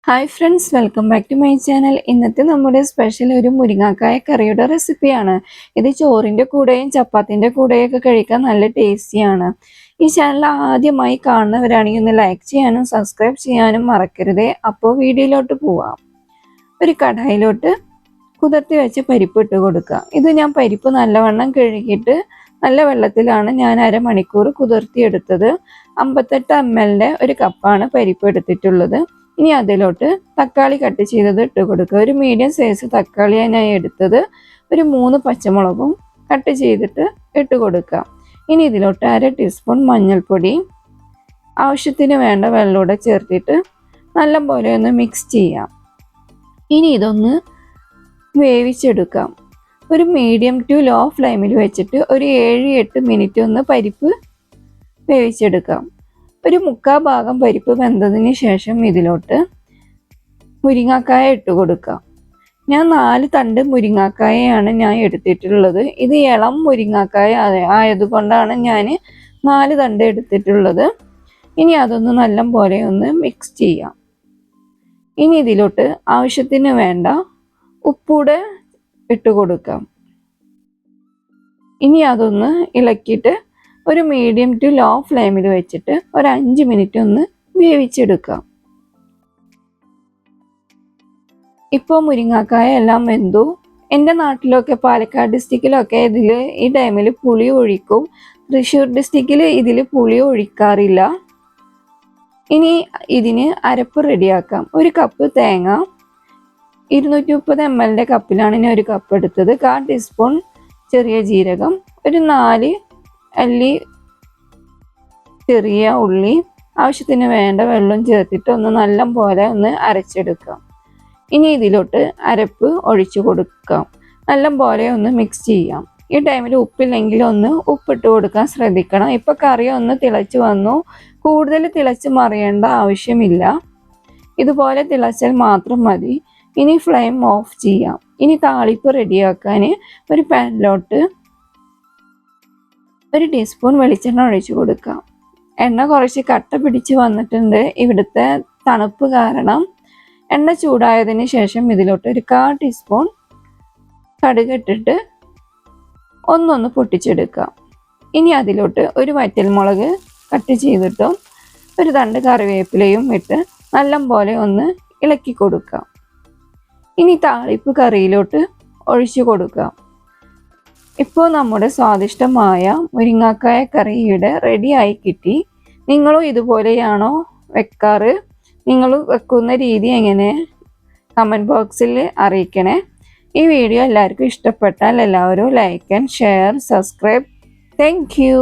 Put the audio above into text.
Hi friends, welcome back to my channel. ഇന്നത്തെ നമ്മുടെ special ഒരു മുരിങ്ങാക്കായ കറിയുടെ റെസിപ്പിയാണ്. ഇത് ചോറിൻ്റെ കൂടെയും ചപ്പാത്തിൻ്റെ കൂടെയൊക്കെ കഴിക്കാൻ നല്ല ടേസ്റ്റിയാണ്. ഈ ചാനൽ ആദ്യമായി കാണുന്നവരാണെങ്കിൽ ഒന്ന് ലൈക്ക് ചെയ്യാനും സബ്സ്ക്രൈബ് ചെയ്യാനും മറക്കരുതേ. അപ്പോൾ വീഡിയോയിലോട്ട് പോവാം. ഒരു കടായിലോട്ട് കുതിർത്തി വെച്ച് പരിപ്പ് ഇട്ട് കൊടുക്കുക. ഇത് ഞാൻ പരിപ്പ് നല്ലവണ്ണം കഴുകിയിട്ട് നല്ല വെള്ളത്തിലാണ് ഞാൻ അരമണിക്കൂർ കുതിർത്തിയെടുത്തത്. 58 ml ഒരു കപ്പാണ് പരിപ്പ് എടുത്തിട്ടുള്ളത്. ഇനി അതിലോട്ട് തക്കാളി കട്ട് ചെയ്തത് ഇട്ട് കൊടുക്കുക. ഒരു മീഡിയം സൈസ് തക്കാളിയാണ് ഞാൻ എടുത്തത്. ഒരു 3 പച്ചമുളകും കട്ട് ചെയ്തിട്ട് ഇട്ട് കൊടുക്കുക. ഇനി ഇതിലോട്ട് 1/2 ടീസ്പൂൺ മഞ്ഞൾപ്പൊടി, ആവശ്യത്തിന് വേണ്ട വെള്ളമൂടെ ചേർത്തിട്ട് നല്ലപോലെ ഒന്ന് മിക്സ് ചെയ്യാം. ഇനി ഇതൊന്ന് വേവിച്ചെടുക്കാം. ഒരു മീഡിയം ടു ലോ ഫ്ലെയിമിൽ വെച്ചിട്ട് ഒരു 7-8 മിനിറ്റ് ഒന്ന് പരിപ്പ് വേവിച്ചെടുക്കാം. ഒരു 3/4 ഭാഗം പരിപ്പ് വെന്തതിന് ശേഷം ഇതിലോട്ട് മുരിങ്ങാക്കായ ഇട്ട് കൊടുക്കാം. ഞാൻ 4 തണ്ട് മുരിങ്ങാക്കായയാണ് ഞാൻ എടുത്തിട്ടുള്ളത്. ഇത് ഇളം മുരിങ്ങാക്കായ ആയതുകൊണ്ടാണ് ഞാൻ 4 തണ്ട് എടുത്തിട്ടുള്ളത്. ഇനി അതൊന്ന് നല്ലപോലെ ഒന്ന് മിക്സ് ചെയ്യാം. ഇനി ഇതിലോട്ട് ആവശ്യത്തിന് വേണ്ട ഉപ്പൂടെ ഇട്ട് കൊടുക്കാം. ഇനി അതൊന്ന് ഇളക്കിയിട്ട് ഒരു മീഡിയം ടു ലോ ഫ്ലെയിമിൽ വെച്ചിട്ട് ഒരു 5 മിനിറ്റ് ഒന്ന് വേവിച്ചെടുക്കാം. ഇപ്പോൾ മുരിങ്ങാക്കായ എല്ലാം വെന്തു. എൻ്റെ നാട്ടിലൊക്കെ പാലക്കാട് ഡിസ്ട്രിക്റ്റിലൊക്കെ ഈ ടൈമിൽ പുളി ഒഴിക്കും. തൃശ്ശൂർ ഡിസ്ട്രിക്റ്റിൽ ഇതിൽ പുളി ഒഴിക്കാറില്ല. ഇനി ഇതിന് അരപ്പ് റെഡിയാക്കാം. ഒരു കപ്പ് തേങ്ങ, 230 ml കപ്പിലാണ് ഞാൻ ഒരു കപ്പ് എടുത്തത്. 1/4 ടീസ്പൂൺ ചെറിയ ജീരകം, ഒരു 4 അല്ലി ചെറിയ ഉള്ളി, ആവശ്യത്തിന് വേണ്ട വെള്ളം ചേർത്തിട്ട് ഒന്ന് നല്ലപോലെ ഒന്ന് അരച്ചെടുക്കാം. ഇനി ഇതിലോട്ട് അരപ്പ് ഒഴിച്ചു കൊടുക്കാം. നല്ലപോലെ ഒന്ന് മിക്സ് ചെയ്യാം. ഈ ടൈമിൽ ഉപ്പില്ലെങ്കിൽ ഒന്ന് ഉപ്പിട്ട് കൊടുക്കാൻ ശ്രദ്ധിക്കണം. ഇപ്പോൾ കറി ഒന്ന് തിളച്ച് വന്നു. കൂടുതൽ തിളച്ച് മറിയേണ്ട ആവശ്യമില്ല. ഇതുപോലെ തിളച്ചാൽ മാത്രം മതി. ഇനി ഫ്ലെയിം ഓഫ് ചെയ്യാം. ഇനി താളിപ്പ് റെഡിയാക്കാൻ ഒരു പാനിലോട്ട് 1 ടീസ്പൂൺ വെളിച്ചെണ്ണ ഒഴിച്ചു കൊടുക്കാം. എണ്ണ കുറച്ച് കട്ട പിടിച്ച് വന്നിട്ടുണ്ട്. ഇവിടുത്തെ തണുപ്പ് കാരണം എണ്ണ ചൂടായതിന് ശേഷം ഇതിലോട്ട് ഒരു 1/4 ടീസ്പൂൺ കടുക് ഇട്ടിട്ട് ഒന്നൊന്ന് പൊട്ടിച്ചെടുക്കാം. ഇനി അതിലോട്ട് ഒരു വറ്റൽമുളക് കട്ട് ചെയ്തിട്ടും ഒരു തണ്ട് കറിവേപ്പിലയും ഇട്ട് നല്ലപോലെ ഒന്ന് ഇളക്കി കൊടുക്കാം. ഇനി താളിപ്പ് കറിയിലോട്ട് ഒഴിച്ചു കൊടുക്കാം. ഇപ്പോൾ നമ്മുടെ സ്വാദിഷ്ടമായ മുരിങ്ങാക്കായ കറിയുടെ റെഡിയായി കിട്ടി. നിങ്ങളും ഇതുപോലെയാണോ വെക്കാറ്? നിങ്ങൾ വെക്കുന്ന രീതി എങ്ങനെ കമൻറ്റ് ബോക്സിൽ അറിയിക്കണേ. ഈ വീഡിയോ എല്ലാവർക്കും ഇഷ്ടപ്പെട്ടാൽ എല്ലാവരും like and share, subscribe. Thank you.